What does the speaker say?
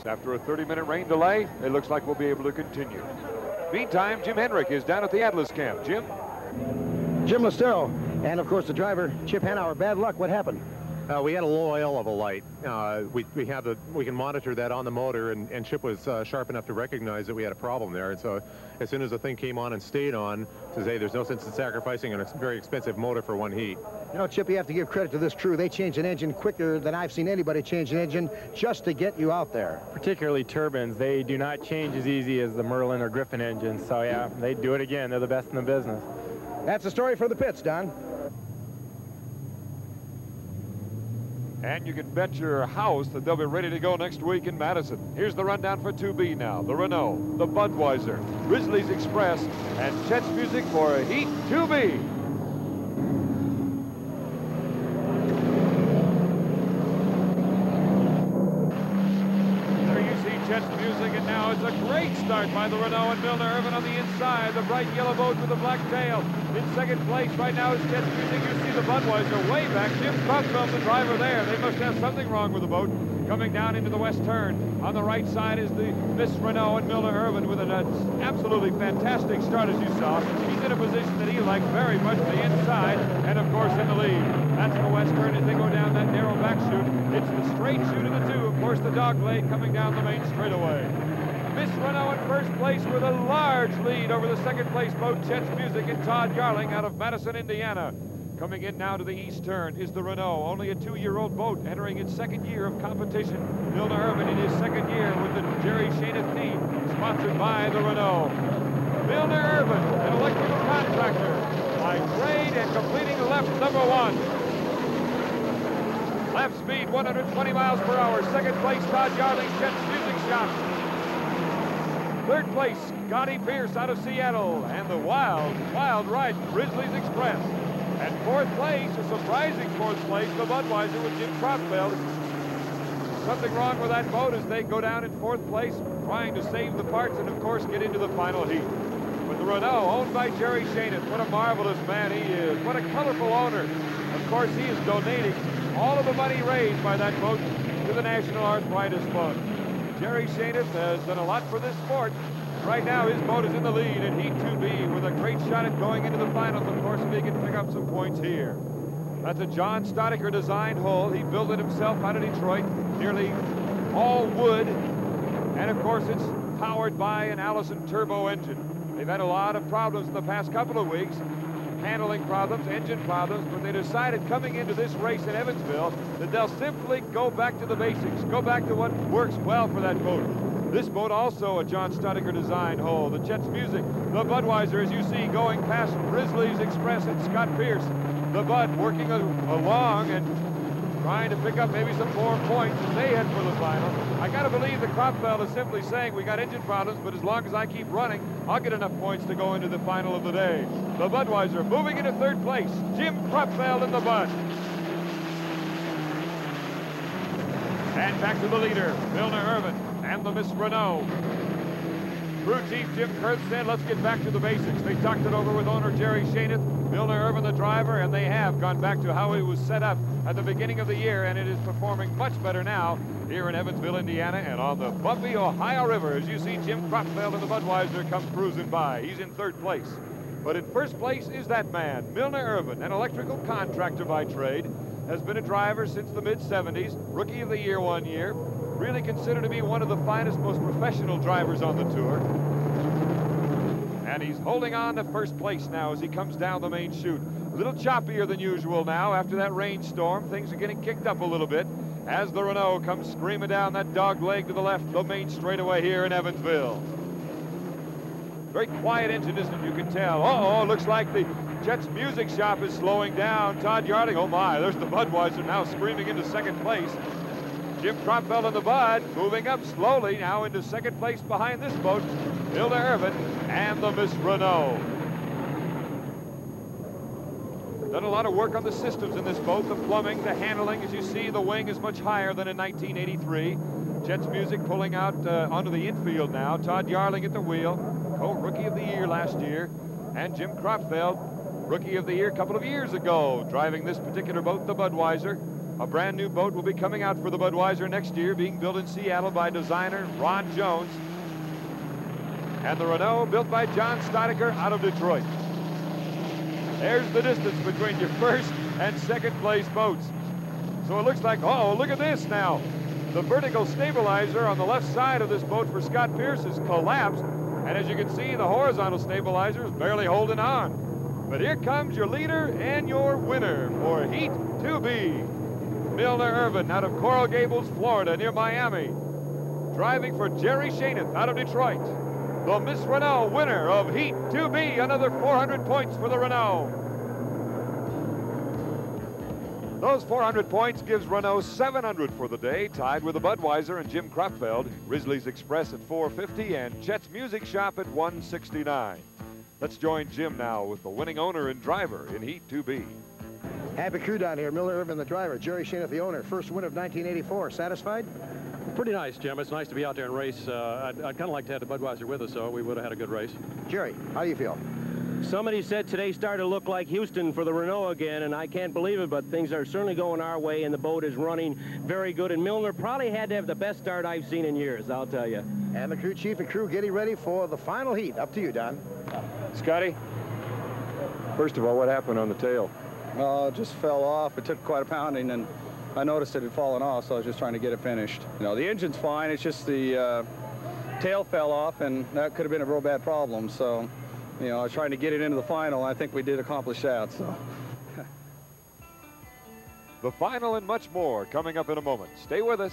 After a 30-minute rain delay, it looks like we'll be able to continue. Meantime, Jim Henrik is down at the Atlas camp. Jim? Jim Lestero, and of course the driver, Chip Hanauer. Bad luck. What happened? We had a low oil level light. We can monitor that on the motor, and Chip was sharp enough to recognize that we had a problem there. And so as soon as the thing came on and stayed on, says, hey, there's no sense in sacrificing a very expensive motor for one heat. You know, Chip, you have to give credit to this crew. They changed an engine quicker than I've seen anybody change an engine just to get you out there. Particularly turbines. They do not change as easy as the Merlin or Griffin engines. So, yeah, they do it again. They're the best in the business. That's the story for the pits, Don. And you can bet your house that they'll be ready to go next week in Madison. Here's the rundown for 2B now. The Renault, the Budweiser, Grizzlies Express, and Chet's Music for Heat 2B. There you see Chet's Music, and now it's a great start by the Renault and Milner Irvin on the inside. The bright yellow boat with the black tail. In second place right now is Chet's Music. You see the Budweiser way back. Jim Crutchfield, the driver there. They must have something wrong with the boat. Coming down into the west turn. On the right side is the Miss Renault and Milner Irvin with an absolutely fantastic start, as you saw. He's in a position that he likes very much, the inside, and of course in the lead. That's the west turn as they go down that narrow back chute. It's the straight chute of the two. Of course, the dog leg coming down the main straightaway. Miss Renault in first place with a large lead over the second place boat, Chet's Music, and Todd Yarling out of Madison, Indiana. Coming in now to the east turn is the Renault, only a 2-year-old boat entering its second year of competition. Milner Irvin in his second year with the Jerry Shaneth team, sponsored by the Renault. Milner Irvin, an electrical contractor, by trade and completing left number 1. Lap speed 120 miles per hour. Second place, Todd Yarling, Chet's Music shop. Third place, Scotty Pierce out of Seattle, and the wild ride, Grizzlies Express. And fourth place, a surprising fourth place, the Budweiser with Jim Crotfeld. Something wrong with that boat as they go down in fourth place, trying to save the parts and, of course, get into the final heat. But the Renault, owned by Jerry Shaneth, what a marvelous man he is. What a colorful owner. Of course, he is donating all of the money raised by that boat to the National Arthritis Fund. Jerry Shaneth has done a lot for this sport. Right now, his boat is in the lead in Heat 2B with a great shot at going into the finals, of course, if he can pick up some points here. That's a John Stoddicker designed hull. He built it himself out of Detroit, nearly all wood. And, of course, it's powered by an Allison turbo engine. They've had a lot of problems in the past couple of weeks, handling problems, engine problems, but they decided coming into this race in Evansville that they'll simply go back to the basics, go back to what works well for that boat. This boat also a John Stoddicker design hull. The Chet's Music, the Budweiser, as you see, going past Grizzlies Express and Scott Pierce. The Bud working along and trying to pick up maybe some more points as they head for the final. I got to believe the Crotfeld is simply saying we got engine problems, but as long as I keep running, I'll get enough points to go into the final of the day. The Budweiser moving into third place. Jim Crotfeld in the Bud. And back to the leader, Milner Irvin and the Miss Renault. Crew chief Jim Kurth said, let's get back to the basics. They talked it over with owner Jerry Shaneth, Milner Irvin the driver, and they have gone back to how it was set up at the beginning of the year, and it is performing much better now here in Evansville, Indiana, and on the bumpy Ohio River. As you see, Jim Crotfeld in the Budweiser come cruising by. He's in third place. But in first place is that man, Milner Irvin, an electrical contractor by trade, has been a driver since the mid-70s, Rookie of the Year 1 year, really considered to be one of the finest, most professional drivers on the tour. And he's holding on to first place now as he comes down the main chute. A little choppier than usual now after that rainstorm. Things are getting kicked up a little bit as the Renault comes screaming down that dog leg to the left, the main straightaway here in Evansville. Very quiet engine, isn't it? You can tell. Uh-oh, looks like the Chet's Music shop is slowing down. Todd Yarling, oh my, there's the Budweiser now screaming into second place. Jim Crotfeld in the Bud moving up slowly now into second place behind this boat, Milner Irvin and the Miss Renault. Done a lot of work on the systems in this boat, the plumbing, the handling. As you see, the wing is much higher than in 1983. Chet's Music pulling out onto the infield now. Todd Yarling at the wheel, co-rookie of the year last year, and Jim Crotfeld, rookie of the year a couple of years ago, driving this particular boat, the Budweiser. A brand new boat will be coming out for the Budweiser next year, being built in Seattle by designer Ron Jones. And the Renault built by John Steinecker out of Detroit. There's the distance between your first and second place boats. So it looks like, oh, look at this now. The vertical stabilizer on the left side of this boat for Scott Pierce has collapsed. And as you can see, the horizontal stabilizer is barely holding on. But here comes your leader and your winner for Heat 2B. Milner Irvin out of Coral Gables, Florida, near Miami. Driving for Jerry Shaineth out of Detroit. The Miss Renault winner of Heat 2B, another 400 points for the Renault. Those 400 points gives Renault 700 for the day, tied with the Budweiser and Jim Kropfeld, Risley's Express at 450, and Chet's Music Shop at 169. Let's join Jim now with the winning owner and driver in Heat 2B. Happy crew down here. Milner Irvin, the driver. Jerry Shaineth, the owner. First win of 1984. Satisfied? Pretty nice, Jim. It's nice to be out there and race. I'd kind of like to have the Budweiser with us, so we would have had a good race. Jerry, how do you feel? Somebody said today started to look like Houston for the Renault again, and I can't believe it, but things are certainly going our way, and the boat is running very good. And Milner probably had to have the best start I've seen in years, I'll tell you. And the crew chief and crew getting ready for the final heat. Up to you, Don. Scotty, first of all, what happened on the tail? It just fell off. It took quite a pounding, and I noticed it had fallen off, so I was just trying to get it finished. You know, the engine's fine. It's just the tail fell off, and that could have been a real bad problem. So, you know, I was trying to get it into the final. I think we did accomplish that. So. The final and much more coming up in a moment. Stay with us.